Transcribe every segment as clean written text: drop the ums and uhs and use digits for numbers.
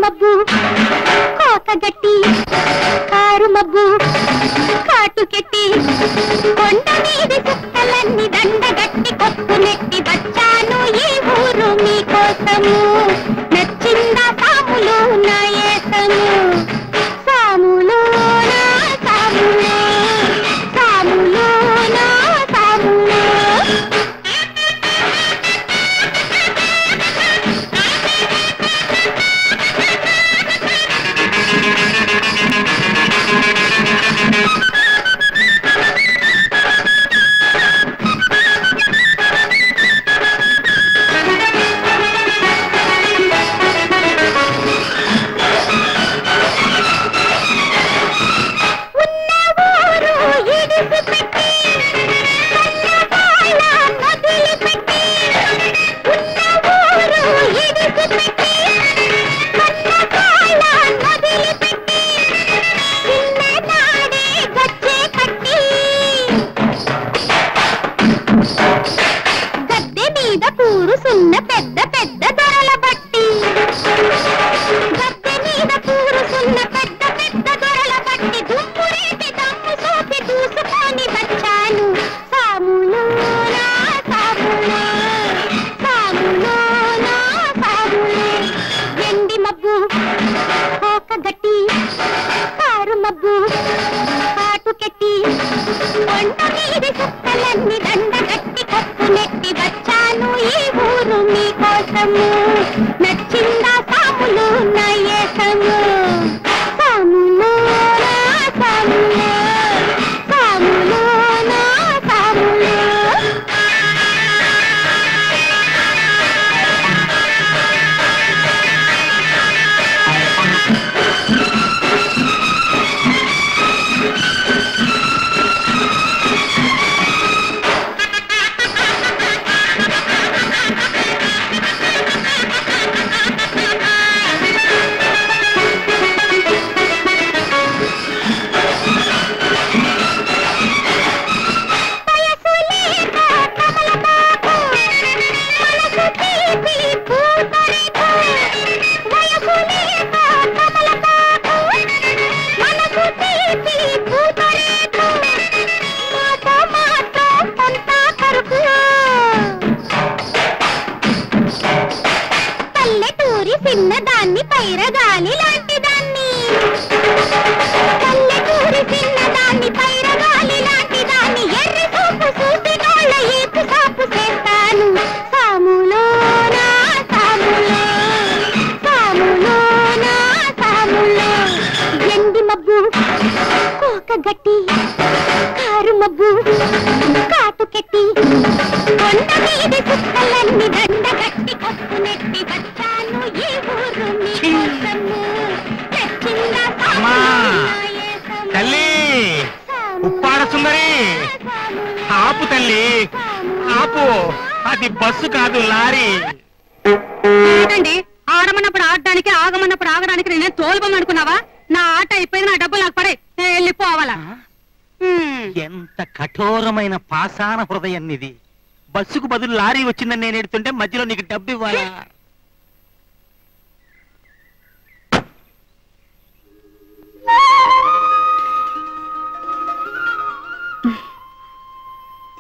మబ్బు కోకగట్టి కారు మబ్బు కాటుకెట్టి కొండ మీది సుక్కలన్నీ దండగట్టి కొట్టు నెట్టి వచ్చాను ఈ ఊరు మీకోసము నచ్చిందా సాములు నా ఏసము సాములు నా సాములు సాములు నా సాములు బస్సు కాదు లారీ. ఏంటండి ఆడమన్నప్పుడు ఆడడానికి ఆగమన్నప్పుడు ఆగడానికి నేనే తోలుబొమ్మ అనుకున్నావా? నా ఆట అయిపోయింది, నా డబ్బులు నాకు పడే, నేను వెళ్ళిపోవాలా? ఎంత కఠోరమైన పాషాణ హృదయం ఇది. బస్సుకు బదులు లారీ వచ్చిందని నేను ఎడుతుంటే మధ్యలో నీకు డబ్బు ఇవ్వాలా?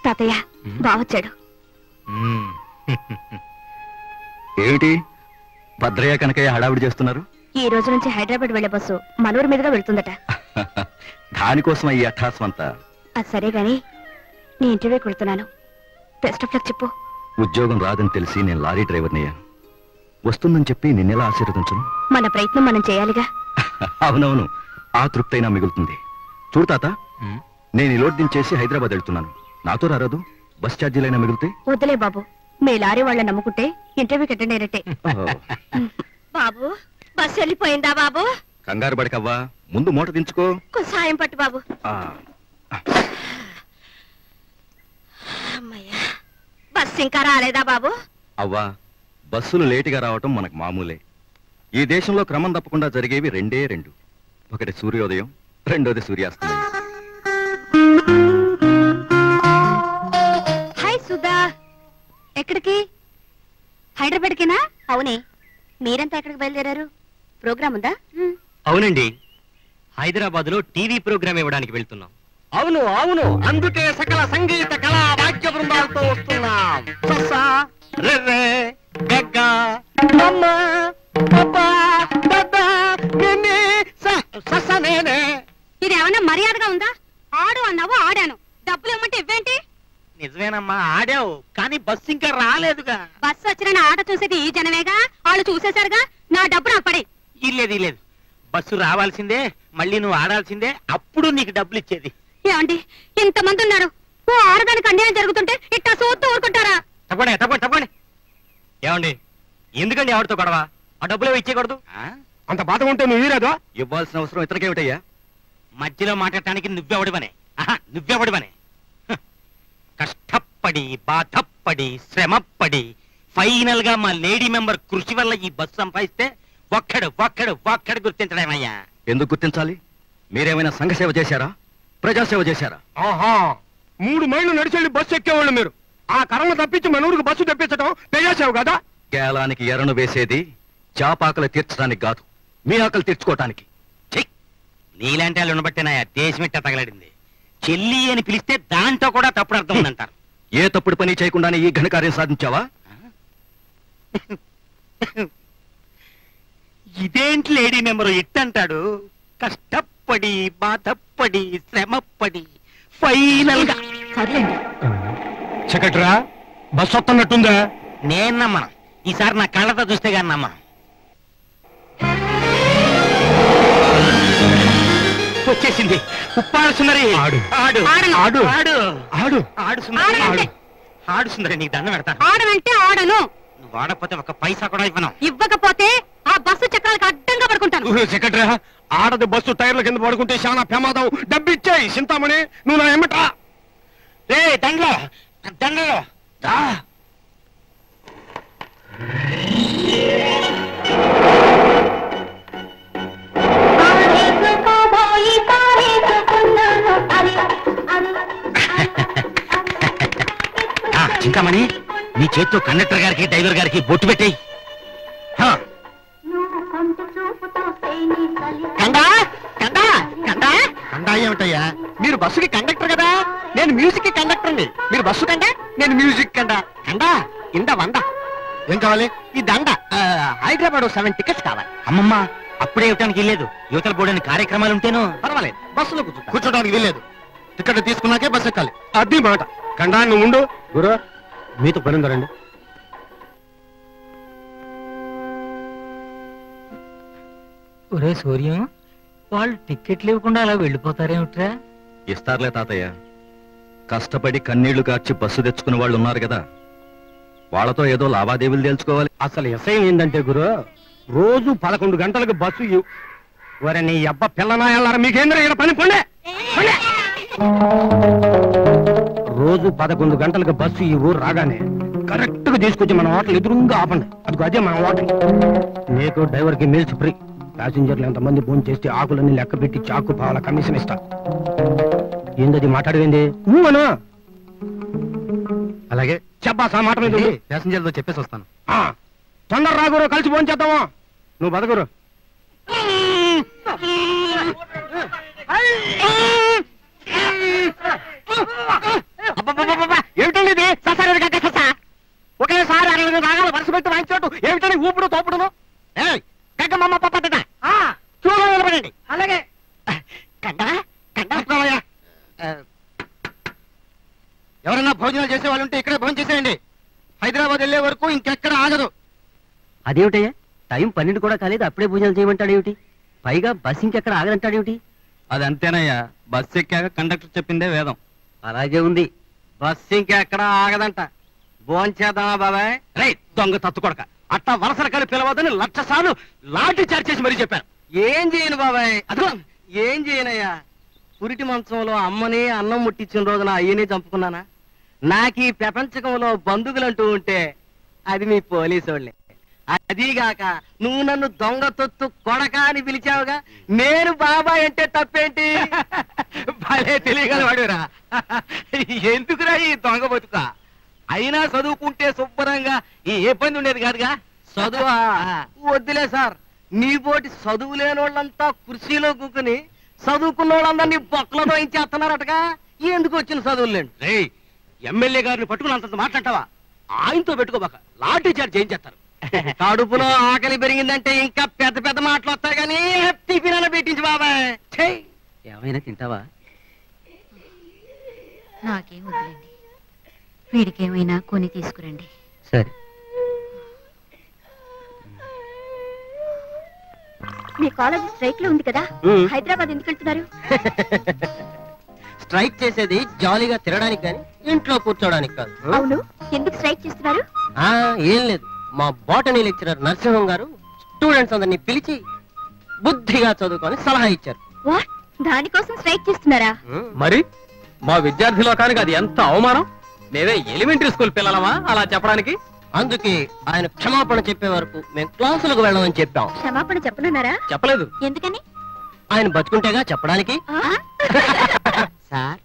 తాతయ్య బావొచ్చాడు. ఏమిటి భద్రయ్య కనకయ్య హడావిడి చేస్తున్నారు? ఈ రోజు నుంచి హైదరాబాద్ వెళ్లే బస్సు మనూరు మీదుగా వెళ్తుందట. దానికోసం ఈ అట్టాసం అంతా. అది సరే గాని నీ ఇంటర్వ్యూకి వెళ్తున్నాను, బెస్ట్ ఆఫ్ లక్ చెప్పు. ఉద్యోగం రాదని తెలిసి నేను లారీ డ్రైవర్నయ్యాను. వస్తుందని చెప్పి నిన్నెలా ఆశీర్వదించను? మన ప్రయత్నం మనం చేయాలిగా. అవునవును, ఆ తృప్తైనా మిగులుతుంది. చూడు తాత, నేను ఈ లోడ్ దించేసి హైదరాబాద్ వెళ్తున్నాను. నాతో రారాదు? బస్ ఛార్జీలైనా మిగిలితే. వద్దులే బాబు, మీ లారీ వాళ్ళ నమ్ముకుంటే ఇంటర్వ్యూకి అటెండ్ అయినట్టే. బాబు బస్సు వెళ్ళిపోయిందా బాబు? కంగారు పడకవ్వా, ముందు మూట దించుకో. సాయం పట్టు బాబు. బస్సు ఇంకా రాలేదా బాబు? అవ్వా, బస్సులు లేటుగా రావటం మనకు మామూలే. ఈ దేశంలో క్రమం తప్పకుండా జరిగేవి రెండే రెండు. ఒకటి సూర్యోదయం, రెండోది సూర్యాస్తమయం. హాయ్ సుధా, ఎక్కడికి? హైదరాబాద్కేనా? అవునే, మీరంతా ఎక్కడికి బయలుదేరారు? ప్రోగ్రామ్ ఉందా? అవునండి, హైదరాబాద్ లో టీవీ ప్రోగ్రామ్ ఇవ్వడానికి వెళ్తున్నాం. అవును అవును, అందుకే సకల సంగీత కళా వాద్య బృందాలతో వస్తున్నాం. ససా రెర్రె గగ్గ మమ్మ పప్పా దద్దా నిన్ని సస నేనే. ఇది ఏమన్నా మర్యాదగా ఉందా? ఆడు అన్నావు, ఆడాను. డబ్బులు ఇవ్వమంటే ఇవ్వేంటి? నిజమేనమ్మా, ఆడావు, కానీ బస్సు ఇంకా రాలేదుగా. బస్సు వచ్చిన ఆట చూసేది ఈ జనమేగా, వాళ్ళు చూసేశారుగా. నా డబ్బు నాకు పడే. ఇల్లేదు, బస్సు రావాల్సిందే, మళ్ళీ నువ్వు ఆడాల్సిందే, అప్పుడు నీకు డబ్బులు ఇచ్చేది. ఏమండి, ఇంతమంది ఉన్నారు, ఓ ఆడదానికి అన్యాయం జరుగుతుంటే ఇట్టా సోత్తూ ఊరుకుంటారా? తప్పండి. ఏమండి, ఎందుకండి ఆవిడతో గొడవ? ఆ డబ్బులు ఇచ్చేయకూడదు. అంత బాధ ఉంటే నువ్వు ఇవ్వలేదా? ఇవ్వాల్సిన అవసరం ఇతరకేమిటయ్యా? మధ్యలో మాట్లాడటానికి నువ్వెవడివనే? కష్టపడి, బాధపడి, శ్రమపడి ఫైనల్ గా మా లేడీ మెంబర్ కృషి వల్ల ఈ బస్సు సంపాదిస్తే ఒక్కడు గుర్తించడమయ్యా. ఎందుకు గుర్తించాలి? మీరేమైనా సంఘ సేవ చేశారా? ప్రజాసేవ చేశారా? ఆహా, 3 మైళ్ళు నడిచెళ్ళి బస్సు ఎక్కేవాళ్ళు మీరు. ఆ కరోనా తప్పించి మన ఊరికి బస్సు తెప్పించడం ప్రజాసేవ కదా? గేలానికి ఎరను వేసేది చాపాకలు తీర్చడానికి కాదు, మీ ఆకలి తీర్చుకోవటానికి. నీలాంటి వాళ్ళు ఉండబట్టేనాయా దేశమిట్ట తగలడింది. చెల్లి అని పిలిస్తే దాంతో కూడా తప్పుడు అర్థం ఉందంటారు. ఏ తప్పుడు పని చేయకుండానే ఈ ఘనకార్యం సాధించావా? ఇదేంటి లేడీ మెంబరు ఇట్టంటాడు? కష్టపడి, బాధపడి, శ్రమపడి ఫైనల్ గా. సర్లేండి. సెక్రటరా, బస్సు వస్తున్నట్టుందా? నేను నమ్మను, ఈసారి నా కళ్ళతో చూస్తే గాని నమ్మను. వచ్చేసింది ఉప్పాడ సుందరి. ఆడు. ఆడు ఆడను. ఆడు ఆడు ఆడు ఆడు సుందరి. ఆడనంటే. ఆడు సుందరి, నీకు దండం పెడతాను. ఆడనంటే ఆడను. నువ్వు ఆడకపోతే ఒక పైసా కూడా ఇవ్వను. ఇవ్వకపోతే ఆ బస్సు చక్రాలకు అడ్డంగా పడుకుంటాను. సెక్రటరా, ఆడది బస్సు టైర్ల కింద పడుకుంటే చాలా ప్రమాదం. డబ్బిచ్చాయి చింతామణి, నువ్వు నా ఎమ్మటా. రే దండలో దా. చింతామణి, నీ చేత్తో కండక్టర్ గారికి, డ్రైవర్ గారికి బొట్టు పెట్టేయి. కండా ఏమిటయ్యా? మీరు బస్సుకి కండక్టర్ కదా, నేను మ్యూజిక్ కి కండక్టర్ని. మీరు బస్సు కండా, నేను మ్యూజిక్ కండా. కండా ఇంద 100. ఏం కావాలి? ఈ దండ హైదరాబాద్ 7 టికెట్స్ కావాలి. అమ్మమ్మ, అప్పుడే ఇవ్వటానికి వెళ్ళలేదు. యువతల బోర్డని కార్యక్రమాలు ఉంటేను. పర్వాలేదు, బస్సులో కూర్చోడానికి వెళ్ళలేదు. టికెట్ తీసుకున్నాకే బస్సు ఎక్కాలి. అది మాట. కండా నువ్వు ఉండు. గురు, మీతో పని రండి. ఒరే సూర్యం, వాళ్ళు టికెట్లు ఇవ్వకుండా అలా వెళ్ళిపోతారేమిట్రా? ఇస్తారులే తాతయ్య, కష్టపడి కన్నీళ్లు కార్చి బస్సు తెచ్చుకునే వాళ్ళు ఉన్నారు కదా, వాళ్ళతో ఏదో లావాదేవీలు తెలుసుకోవాలి. అసలు ఎసయం ఏంటంటే గురు, రోజు 11 గంటలకు బస్సు వరే నీ అబ్బ పిల్లనాయాలారా, మీకేంద్ర ఇక్కడ పని పండే. రోజు 11 గంటలకు బస్సు ఈ ఊరు రాగానే కరెక్ట్ గా తీసుకొచ్చి మన హోటల్ ఎదురుగా ఆపండి. అదే మన హోటల్. నీకు డ్రైవర్ కి మీల్స్ ఫ్రీ. ప్యాసింజర్లు ఎంతమంది ఫోన్ చేస్తే ఆకులన్నీ లెక్క పెట్టి చాకు పావాల కమిషన్ ఇస్తా. ఏందది మాట్లాడేంది? నువ్వును అలాగే చెప్పాసా మాట మీద ప్యాసింజర్లతో చెప్పేసి వస్తాను. తొందర రాగురు, కలిసి ఫోన్ చేద్దామా? నువ్వు బతకురు. ఏమిటండి ఇది? ఒకేసారి 60 రాగాలు వరుస పెట్టి వాయించోటు ఏమిటండి ఊపుడు తోపుడును? గగ్గమ్మ పప్ప చూడ నిలబడండి. అలాగే ఎవరైనా భోజనాలు చేసే వాళ్ళు ఉంటే ఇక్కడే భోజనం చేసేయండి. హైదరాబాద్ వెళ్లే వరకు ఇంకెక్కడ ఆగదు. అదేమిటయ్యా, టైం 12 కూడా కాలేదు, అప్పుడే భోజనాలు చేయమంటాడేమిటి? పైగా బస్ ఇంకెక్కడ ఆగదంటాడేమిటి? అది అంతేనయ్యా, బస్సు ఎక్కాక కండక్టర్ చెప్పిందే వేదం. అలాగే ఉంది, బస్ ఇంకెక్కడ ఆగదంట. భోంచేద్దామా బాబాయ్? రే దొంగ తత్తుకొడక, అట్టా వలసల కలిపి పిలవద్దని 1,00,000 సార్లు లాఠీ చార్జ్ చేసి మరీ చెప్పాను. ఏం చేయను బాబాయ్, అదో ఏం చేయనయ్యా. పురిటి మంచంలో అమ్మని అన్నం ముట్టించిన రోజున అయ్యని చంపుకున్నానా? నాకు ఈ ప్రపంచకంలో బంధువులంటూ ఉంటే అది మీ పోలీసు వాళ్ళే. అదీగాక నువ్వు నన్ను దొంగ తొత్తు కొడక అని పిలిచావుగా, నేను బాబాయ్ అంటే తప్పేంటి? భలే తెలియగలవాడురా. ఎందుకురా ఈ దొంగ బతుక? అయినా చదువుకుంటే శుభ్రంగా ఈ ఇబ్బంది ఉండేది కాదుగా. చదువా? వద్దులే సార్, నీ పోటీ చదువు లేని వాళ్ళంతా కుర్చీలో కూకుని చదువుకున్న వాళ్ళందరినీ బొక్కలతో ఇంచేస్తున్నారటగా ఎందుకు వచ్చిన చదువులేండి. రే ఎమ్మెల్యే గారిని పట్టుకుని అంతంత మాట్లాడతావా? ఆయనతో పెట్టుకోబాక, లాఠీ చార్జ్ చేయించేస్తారు. కడుపులో ఆకలి పెరిగిందంటే ఇంకా పెద్ద పెద్ద మాటలు వస్తాయి కానీ టిఫిన్ పెట్టించి బాబాయ్. ఏమైనా తింటావా? నాకేం వద్దులేండి, వీడికేమైనా కొని తీసుకురండి. సరే. మీ కాలేజీ స్ట్రైక్ లో ఉంది కదా, హైదరాబాద్ ఎందుకు వెళ్తున్నారు? స్ట్రైక్ చేసేది జాలీగా తిరగడానికి కానీ ఇంట్లో కూర్చోడానికి కాదు. అవును, ఎందుకు స్ట్రైక్ చేస్తున్నారు? ఏం లేదు, మా బాటనీ లెక్చరర్ నరసింహం గారు స్టూడెంట్స్ అందరినీ పిలిచి బుద్ధిగా చదువుకొని సలహా ఇచ్చారు. వాట్, దానికోసం స్ట్రైక్ చేస్తున్నారా? మరి మా విద్యార్థి లోకానికి అది ఎంత అవమానం. మేమే ఎలిమెంటరీ స్కూల్ పిల్లలమా అలా చెప్పడానికి? అందుకే ఆయన క్షమాపణ చెప్పే వరకు మేము క్లాసులకు వెళ్ళమని చెప్పాం. క్షమాపణ చెప్పనున్నారా? చెప్పలేదు. ఎందుకని? ఆయన బతుకుంటేగా చెప్పడానికి. ఆ? సార్,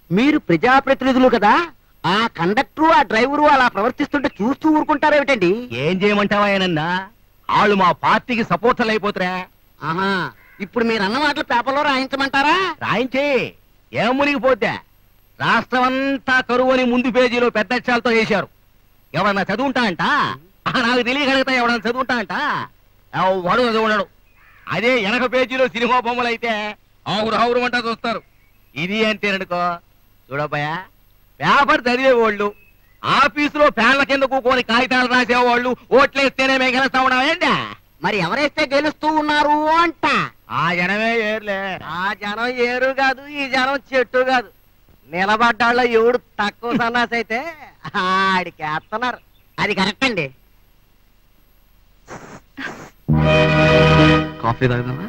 మీరు ప్రజాప్రతినిధులు కదా, ఆ కండక్టరు ఆ డ్రైవరు అలా ప్రవర్తిస్తుంటే చూస్తూ ఊరుకుంటారేమిటండి? ఏం చేయమంటావా ఆయనన్నా? వాళ్ళు మా పార్టీకి సపోర్టర్లు అయిపోతురా. ఆహా, ఇప్పుడు మీరు అన్న మాటలు పేపర్లో రాయించమంటారా? రాయించే ఏం మునిగిపోతే రాష్ట్రం అంతా కరువు అని ముందు పేజీలో పెద్ద అక్షరాలతో వేశారు. ఎవరన్నా చదువుంటా అంట? నాకు తెలియగలుగుతా ఎవడన్నా చదువుంటా అంట? వాడు చదువున్నాడు. అదే వెనక పేజీలో సినిమా బొమ్మలు అయితే ఆవురు ఆవురు అంటా చూస్తారు. ఇది అంతేననుకో. చూడపోయా, పేపర్ చదివేవాళ్ళు, ఆఫీసులో ఫ్యాన్ల కింద కూకొని కాగితాలు రాసేవాళ్ళు ఓట్లేస్తేనే మేము గెలుస్తా ఉన్నామేంటా? మరి ఎవరైతే గెలుస్తూ ఉన్నారు అంట? ఆ జనమే ఏర్లే. ఆ జనం ఏరు కాదు, ఈ జనం చెట్టు కాదు. నిలబడ్డాళ్ళ ఎవడు తక్కువ సన్నాసి అయితే ఆడికి వేస్తున్నారు. అది కరెక్ట్ అండి. కాఫీ తాగుదామా?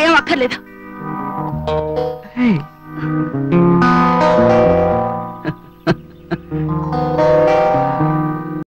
ఏం అక్కర్లేదు.